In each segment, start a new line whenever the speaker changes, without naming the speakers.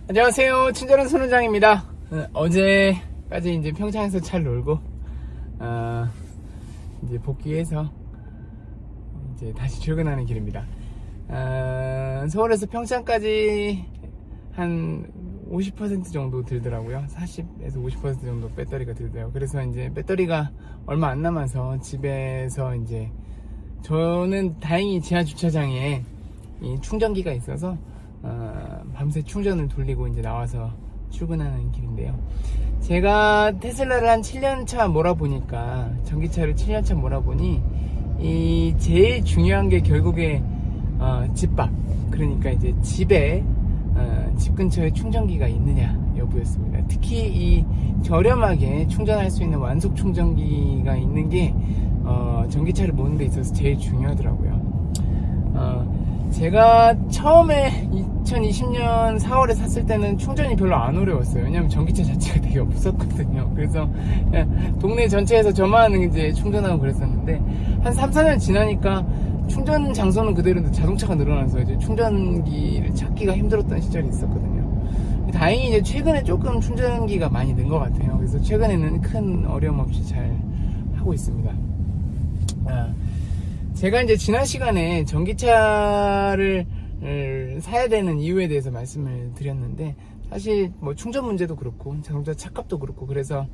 안녕하세요. 친절한 손원장입니다. 어제까지 이제 평창에서 잘 놀고, 이제 복귀해서 이제 다시 출근하는 길입니다. 서울에서 평창까지 한 50% 정도 들더라고요. 40에서 50% 정도 배터리가 들더라고요. 그래서 이제 배터리가 얼마 안 남아서 집에서 이제 저는 다행히 지하 주차장에 이 충전기가 있어서 밤새 충전을 돌리고 이제 나와서 출근하는 길인데요. 제가 테슬라를 한 7년차 몰아보니까, 전기차를 7년차 몰아보니 이 제일 중요한 게 결국에 집밥, 그러니까 이제 집에 집 근처에 충전기가 있느냐 여부였습니다. 특히 이 저렴하게 충전할 수 있는 완속 충전기가 있는 게 전기차를 모는 데 있어서 제일 중요하더라고요. 제가 처음에 2020년 4월에 샀을 때는 충전이 별로 안 어려웠어요. 왜냐면 전기차 자체가 되게 없었거든요. 그래서 동네 전체에서 저만 이제 충전하고 그랬었는데, 한 3, 4년 지나니까 충전 장소는 그대로인데 자동차가 늘어나서 이제 충전기를 찾기가 힘들었던 시절이 있었거든요. 다행히 이제 최근에 조금 충전기가 많이 는 것 같아요. 그래서 최근에는 큰 어려움 없이 잘 하고 있습니다. 제가 이제 지난 시간에 전기차를 사야 되는 이유에 대해서 말씀을 드렸는데, 사실 뭐 충전 문제도 그렇고 자동차 차값도 그렇고 그래서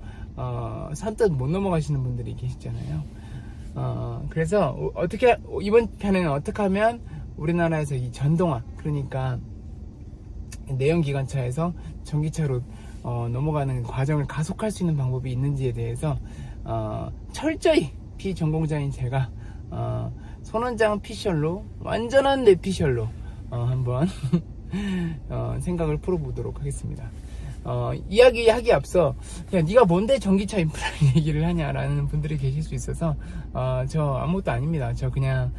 선뜻 못 넘어가시는 분들이 계시잖아요. 그래서 이번 편에는 어떻게 하면 우리나라에서 이 전동화, 그러니까 내연기관차에서 전기차로 넘어가는 과정을 가속할 수 있는 방법이 있는지에 대해서 철저히 비전공자인 제가 손원장 피셜로, 완전한 뇌피셜로 한번 생각을 풀어보도록 하겠습니다. 이야기하기 앞서, 야, 네가 뭔데 전기차 인프라를 얘기를 하냐라는 분들이 계실 수 있어서 저 아무것도 아닙니다. 저 그냥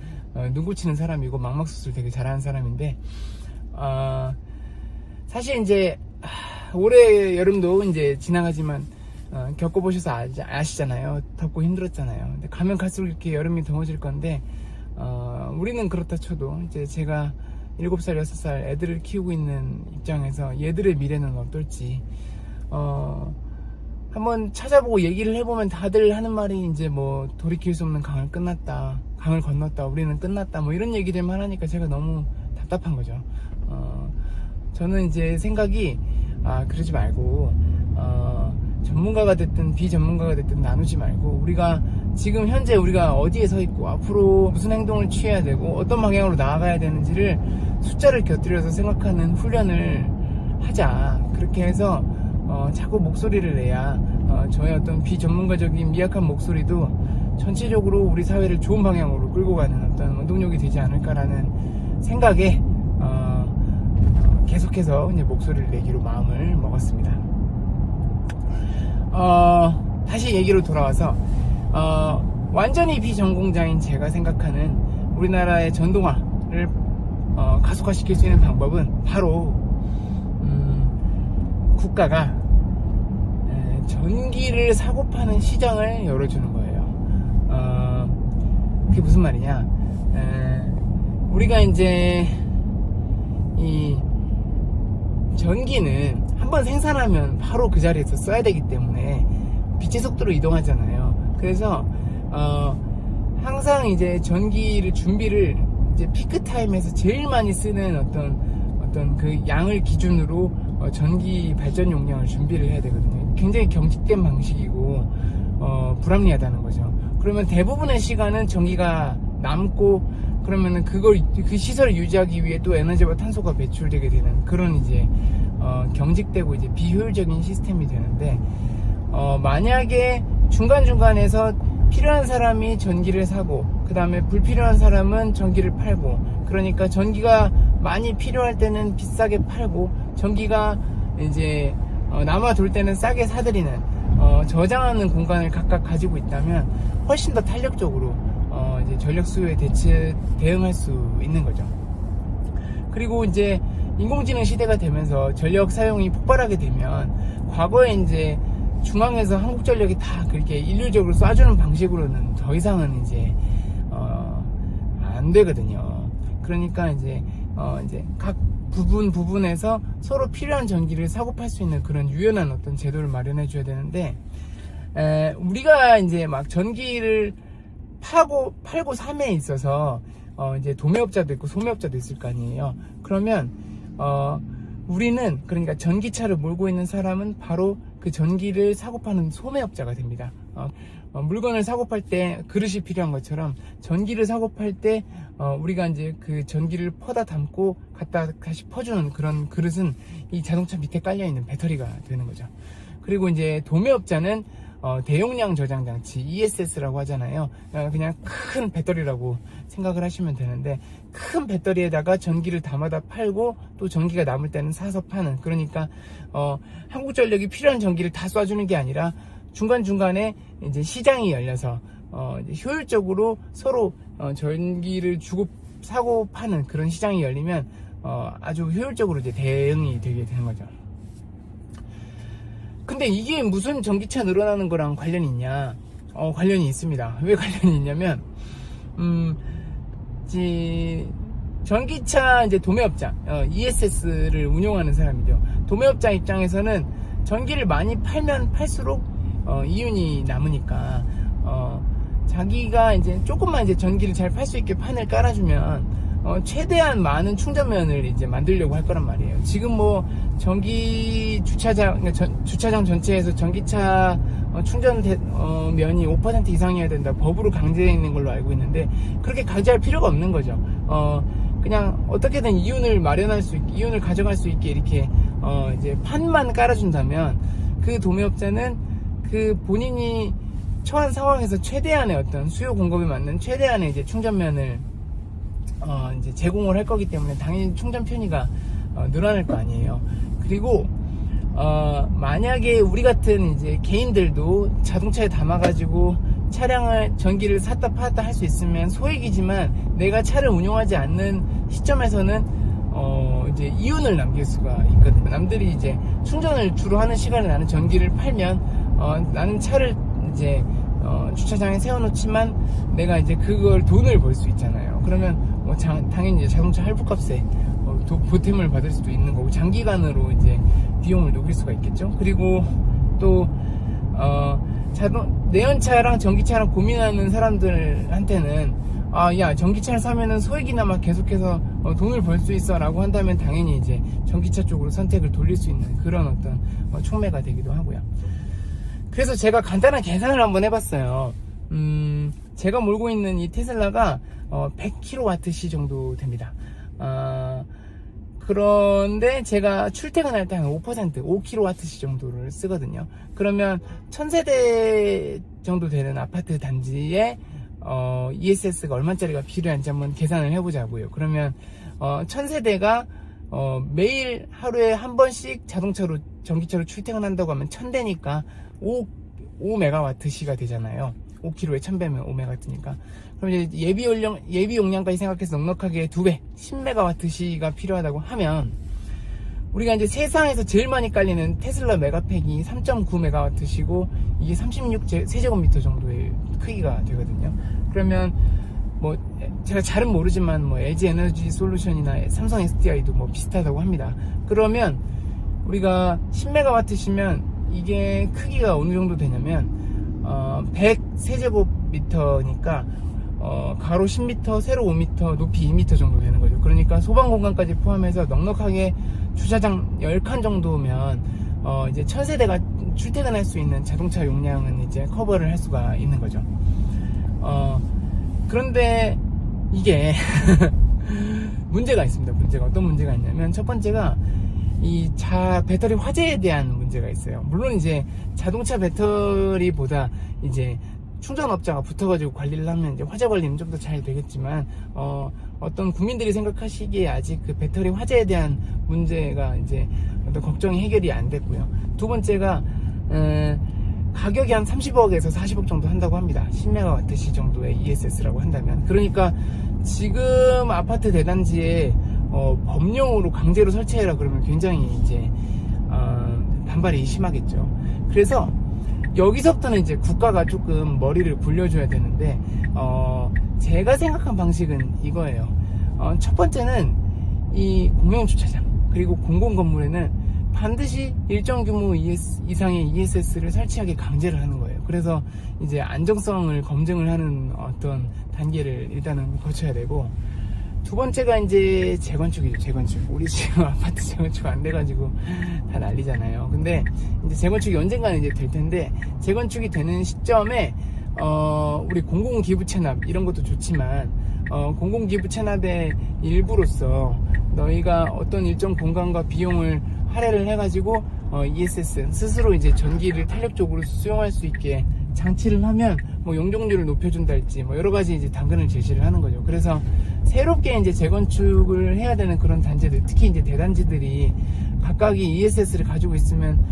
눈 고치는 사람이고 막막수술 되게 잘하는 사람인데, 사실 이제 올해 여름도 이제 지나가지만 겪어보셔서 아시잖아요. 덥고 힘들었잖아요. 근데 가면 갈수록 이렇게 여름이 더워질 건데, 우리는 그렇다 쳐도 이제 제가 7살, 6살 애들을 키우고 있는 입장에서 얘들의 미래는 어떨지 한번 찾아보고 얘기를 해보면 다들 하는 말이 이제 뭐 돌이킬 수 없는 강을 건넜다, 우리는 끝났다, 뭐 이런 얘기들만 하니까 제가 너무 답답한 거죠. 저는 이제 생각이, 그러지 말고 전문가가 됐든 비전문가가 됐든 나누지 말고, 우리가 지금 현재 우리가 어디에 서 있고 앞으로 무슨 행동을 취해야 되고 어떤 방향으로 나아가야 되는지를 숫자를 곁들여서 생각하는 훈련을 하자. 그렇게 해서 자꾸 목소리를 내야 저의 어떤 비전문가적인 미약한 목소리도 전체적으로 우리 사회를 좋은 방향으로 끌고 가는 어떤 원동력이 되지 않을까라는 생각에 계속해서 이제 목소리를 내기로 마음을 먹었습니다. 다시 얘기로 돌아와서 완전히 비전공자인 제가 생각하는 우리나라의 전동화를 가속화시킬 수 있는 방법은 바로 국가가 전기를 사고 파는 시장을 열어주는 거예요. 그게 무슨 말이냐, 우리가 이제 이 전기는 한번 생산하면 바로 그 자리에서 써야 되기 때문에 빛의 속도로 이동하잖아요. 그래서 항상 이제 전기를 준비를 이제 피크 타임에서 제일 많이 쓰는 어떤 그 양을 기준으로 전기 발전 용량을 준비를 해야 되거든요. 굉장히 경직된 방식이고 불합리하다는 거죠. 그러면 대부분의 시간은 전기가 남고, 그러면은 그 시설을 유지하기 위해 또 에너지와 탄소가 배출되게 되는 그런 이제 경직되고 이제 비효율적인 시스템이 되는데, 만약에 중간중간에서 필요한 사람이 전기를 사고 그 다음에 불필요한 사람은 전기를 팔고, 그러니까 전기가 많이 필요할 때는 비싸게 팔고, 전기가 이제 남아 돌 때는 싸게 사들이는 저장하는 공간을 각각 가지고 있다면 훨씬 더 탄력적으로 이제 전력 수요에 대응할 수 있는 거죠. 그리고 이제 인공지능 시대가 되면서 전력 사용이 폭발하게 되면, 과거에 이제 중앙에서 한국전력이 다 그렇게 일률적으로 쏴주는 방식으로는 더 이상은 이제 안 되거든요. 그러니까 이제 각 부분에서 서로 필요한 전기를 사고 팔 수 있는 그런 유연한 어떤 제도를 마련해 줘야 되는데, 우리가 이제 막 전기를 팔고 삶에 있어서 이제 도매업자도 있고 소매업자도 있을 거 아니에요. 그러면 우리는, 그러니까 전기차를 몰고 있는 사람은 바로 그 전기를 사고 파는 소매업자가 됩니다. 물건을 사고 팔 때 그릇이 필요한 것처럼 전기를 사고 팔 때 우리가 이제 그 전기를 퍼다 담고 갖다 다시 퍼주는 그런 그릇은 이 자동차 밑에 깔려 있는 배터리가 되는 거죠. 그리고 이제 도매업자는 대용량 저장 장치, ESS라고 하잖아요. 그냥 큰 배터리라고 생각을 하시면 되는데, 큰 배터리에다가 전기를 담아다 팔고 또 전기가 남을 때는 사서 파는, 그러니까 한국전력이 필요한 전기를 다 쏴주는 게 아니라 중간중간에 이제 시장이 열려서 이제 효율적으로 서로 전기를 주고 사고 파는 그런 시장이 열리면 아주 효율적으로 이제 대응이 되게 되는 거죠. 근데 이게 무슨 전기차 늘어나는 거랑 관련이 있냐? 관련이 있습니다. 왜 관련이 있냐면, 전기차 이제 도매업자, ESS를 운영하는 사람이죠. 도매업자 입장에서는 전기를 많이 팔면 팔수록 이윤이 남으니까, 자기가 이제 조금만 이제 전기를 잘 팔 수 있게 판을 깔아주면 최대한 많은 충전면을 이제 만들려고 할 거란 말이에요. 지금 뭐 전기 주차장, 그러니까 주차장 전체에서 전기차 충전 면이 5% 이상이어야 된다, 법으로 강제되어 있는 걸로 알고 있는데, 그렇게 강제할 필요가 없는 거죠. 그냥 어떻게든 이윤을 마련할 수 있게, 이윤을 가져갈 수 있게 이렇게 이제 판만 깔아준다면, 그 도매업자는 그 본인이 처한 상황에서 최대한의 어떤 수요 공급에 맞는 최대한의 이제 충전면을 이제 제공을 할 거기 때문에 당연히 충전 편의가 늘어날 거 아니에요. 그리고 만약에 우리 같은 이제 개인들도 자동차에 담아가지고 차량을 전기를 샀다 팔았다 할 수 있으면 소액이지만, 내가 차를 운용하지 않는 시점에서는 이제 이윤을 남길 수가 있거든요. 남들이 이제 충전을 주로 하는 시간에 나는 전기를 팔면 나는 차를 이제 주차장에 세워놓지만 내가 이제 그걸 돈을 벌 수 있잖아요. 그러면 당연히 이제 자동차 할부값에 보탬을 받을 수도 있는 거고, 장기간으로 이제 비용을 녹일 수가 있겠죠. 그리고 또 내연차랑 전기차랑 고민하는 사람들한테는 야, 전기차를 사면은 소액이나마 계속해서 돈을 벌 수 있어 라고 한다면 당연히 이제 전기차 쪽으로 선택을 돌릴 수 있는 그런 어떤 촉매가 되기도 하고요. 그래서 제가 간단한 계산을 한번 해봤어요. 제가 몰고 있는 이 테슬라가 100kWh 정도 됩니다. 그런데 제가 출퇴근할 때 한 5%, 5kWh 정도를 쓰거든요. 그러면 1000세대 정도 되는 아파트 단지에 ESS가 얼마짜리가 필요한지 한번 계산을 해보자고요. 그러면 1000세대가 매일 하루에 한 번씩 전기차로 출퇴근한다고 하면 1000대니까 5메가와트시가 되잖아요. 5kg에 1000배면 5메가와트니까. 그럼 이제 예비 용량까지 생각해서 넉넉하게 2배, 10메가와트시가 필요하다고 하면, 우리가 이제 세상에서 제일 많이 깔리는 테슬라 메가팩이 3.9메가와트시고, 이게 36세제곱미터 정도의 크기가 되거든요. 그러면, 뭐, 제가 잘은 모르지만, 뭐, LG 에너지 솔루션이나 삼성 SDI도 뭐 비슷하다고 합니다. 그러면, 우리가 10메가와트시면, 이게 크기가 어느 정도 되냐면 100세제곱미터니까 가로 10m, 세로 5m, 높이 2m 정도 되는 거죠. 그러니까 소방 공간까지 포함해서 넉넉하게 주차장 10칸 정도면 이제 1000세대가 출퇴근할 수 있는 자동차 용량은 이제 커버를 할 수가 있는 거죠. 그런데 이게 문제가 있습니다. 어떤 문제가 있냐면, 첫 번째가 이 배터리 화재에 대한 문제가 있어요. 물론 이제 자동차 배터리보다 이제 충전업자가 붙어가지고 관리를 하면 이제 화재 관리는 좀 더 잘 되겠지만, 어떤 국민들이 생각하시기에 아직 그 배터리 화재에 대한 문제가 이제 어떤 걱정이 해결이 안 됐고요. 두 번째가 가격이 한 30억에서 40억 정도 한다고 합니다. 10메가와트시 정도의 ESS라고 한다면. 그러니까 지금 아파트 대단지에 법령으로 강제로 설치해라 그러면 굉장히 이제 반발이 심하겠죠. 그래서 여기서부터는 이제 국가가 조금 머리를 굴려줘야 되는데, 제가 생각한 방식은 이거예요. 첫 번째는 이 공영주차장, 그리고 공공 건물에는 반드시 일정 규모 이상의 ESS를 설치하게 강제를 하는 거예요. 그래서 이제 안정성을 검증을 하는 어떤 단계를 일단은 거쳐야 되고, 두 번째가 이제 재건축이죠. 재건축. 우리 지금 아파트 재건축 안 돼가지고 다 난리잖아요. 근데 이제 재건축이 언젠가는 이제 될 텐데, 재건축이 되는 시점에 우리 공공기부 체납 이런 것도 좋지만, 공공기부 체납의 일부로서 너희가 어떤 일정 공간과 비용을 할애를 해가지고 ESS 스스로 이제 전기를 탄력적으로 수용할 수 있게 장치를 하면 뭐 용적률을 높여준달지 뭐 여러 가지 이제 당근을 제시를 하는 거죠. 그래서 새롭게 이제 재건축을 해야 되는 그런 단지들, 특히 이제 대단지들이 각각이 ESS를 가지고 있으면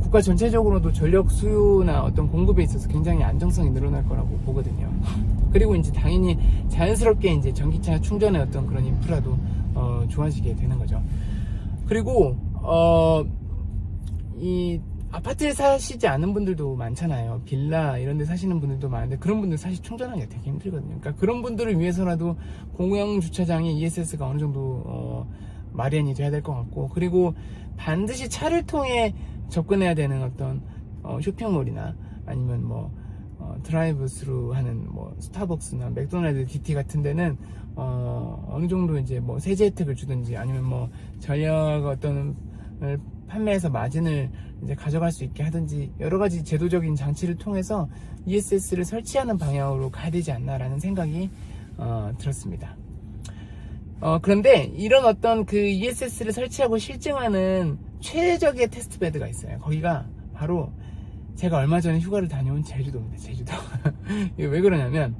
국가 전체적으로도 전력 수요나 어떤 공급에 있어서 굉장히 안정성이 늘어날 거라고 보거든요. 그리고 이제 당연히 자연스럽게 이제 전기차 충전의 어떤 그런 인프라도 좋아지게 되는 거죠. 그리고 이 아파트에 사시지 않은 분들도 많잖아요. 빌라 이런 데 사시는 분들도 많은데, 그런 분들 사실 충전하기가 되게 힘들거든요. 그러니까 그런 분들을 위해서라도 공영 주차장에 ESS가 어느 정도 마련이 돼야 될 것 같고, 그리고 반드시 차를 통해 접근해야 되는 어떤 쇼핑몰이나 아니면 뭐 드라이브 스루 하는 뭐 스타벅스나 맥도날드, DT 같은 데는 어느 정도 이제 뭐 세제 혜택을 주든지 아니면 뭐 전력 어떤 판매해서 마진을 이제 가져갈 수 있게 하든지 여러 가지 제도적인 장치를 통해서 ESS를 설치하는 방향으로 가야 되지 않나라는 생각이 들었습니다. 그런데 이런 어떤 그 ESS를 설치하고 실증하는 최적의 테스트베드가 있어요. 거기가 바로 제가 얼마 전에 휴가를 다녀온 제주도입니다. 제주도. 이게 왜 그러냐면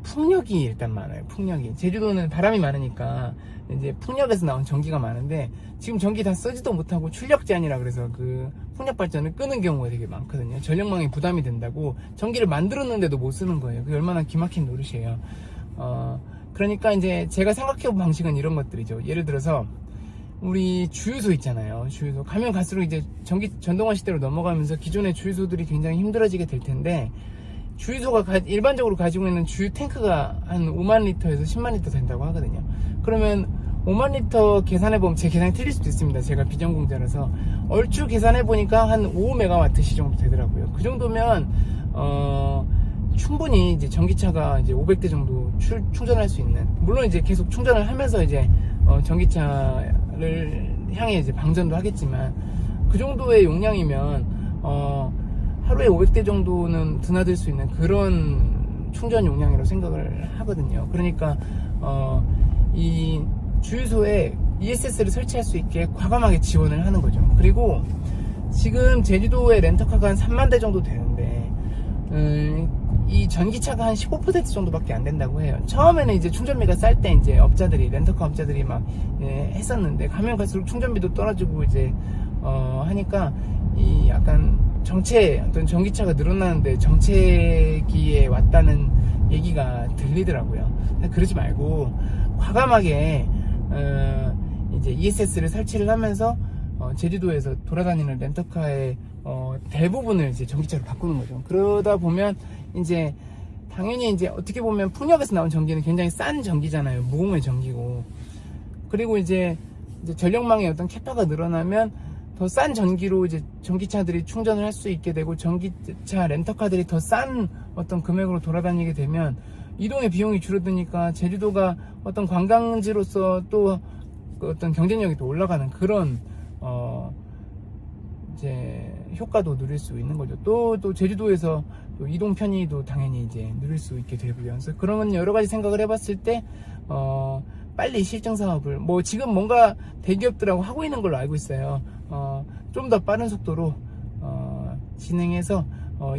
풍력이 일단 많아요. 풍력이. 제주도는 바람이 많으니까 이제 풍력에서 나온 전기가 많은데, 지금 전기 다 쓰지도 못하고 출력 제한이라 그래서 그 풍력 발전을 끄는 경우가 되게 많거든요. 전력망이 부담이 된다고 전기를 만들었는데도 못 쓰는 거예요. 그게 얼마나 기막힌 노릇이에요. 그러니까 이제 제가 생각해본 방식은 이런 것들이죠. 예를 들어서 우리 주유소 있잖아요. 주유소 가면 갈수록 이제 전동화 시대로 넘어가면서 기존의 주유소들이 굉장히 힘들어지게 될 텐데, 주유소가 일반적으로 가지고 있는 주유 탱크가 한 5만 리터에서 10만 리터 된다고 하거든요. 그러면 5만 리터 계산해보면, 제 계산이 틀릴 수도 있습니다. 제가 비전공자라서 얼추 계산해보니까 한 5메가와트시 정도 되더라고요. 그 정도면 충분히 이제 전기차가 이제 500대 정도 충전할 수 있는, 물론 이제 계속 충전을 하면서 이제 전기차를 향해 이제 방전도 하겠지만, 그 정도의 용량이면 하루에 500대 정도는 드나들 수 있는 그런 충전 용량이라고 생각을 하거든요. 그러니까 이 주유소에 ESS를 설치할 수 있게 과감하게 지원을 하는 거죠. 그리고 지금 제주도에 렌터카가 한 3만 대 정도 되는데 이 전기차가 한 15% 정도밖에 안 된다고 해요. 처음에는 이제 충전비가 쌀 때 이제 업자들이, 렌터카 업자들이 막 했었는데, 가면 갈수록 충전비도 떨어지고 이제 하니까 이 약간 어떤 전기차가 늘어나는데 정체기에 왔다는 얘기가 들리더라고요. 그러지 말고 과감하게 이제 ESS를 설치를 하면서 제주도에서 돌아다니는 렌터카의 대부분을 이제 전기차로 바꾸는 거죠. 그러다 보면 이제 당연히 이제 어떻게 보면 풍력에서 나온 전기는 굉장히 싼 전기잖아요. 무공해 전기고. 그리고 이제 전력망의 어떤 캐파가 늘어나면 더 싼 전기로 이제 전기차들이 충전을 할 수 있게 되고, 전기차 렌터카들이 더 싼 어떤 금액으로 돌아다니게 되면 이동의 비용이 줄어드니까 제주도가 어떤 관광지로서 또 어떤 경쟁력이 또 올라가는 그런 이제 효과도 누릴 수 있는 거죠. 또 제주도에서 또 이동 편의도 당연히 이제 누릴 수 있게 되고요. 그래서 그런 여러 가지 생각을 해봤을 때 빨리 실증 사업을 지금 뭔가 대기업들하고 하고 있는 걸로 알고 있어요. 좀 더 빠른 속도로 진행해서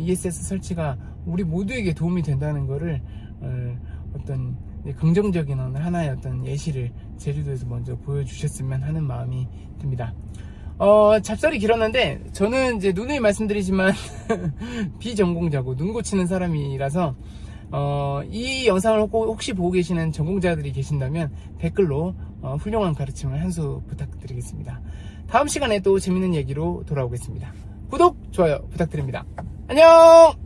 ESS 설치가 우리 모두에게 도움이 된다는 거를 어떤 긍정적인 하나의 어떤 예시를 제주도에서 먼저 보여주셨으면 하는 마음이 듭니다. 잡설이 길었는데, 저는 이제 누누이 말씀드리지만 비전공자고 눈 고치는 사람이라서 이 영상을 혹시 보고 계시는 전공자들이 계신다면 댓글로 훌륭한 가르침을 한 수 부탁드리겠습니다. 다음 시간에 또 재밌는 얘기로 돌아오겠습니다. 구독, 좋아요 부탁드립니다. 안녕!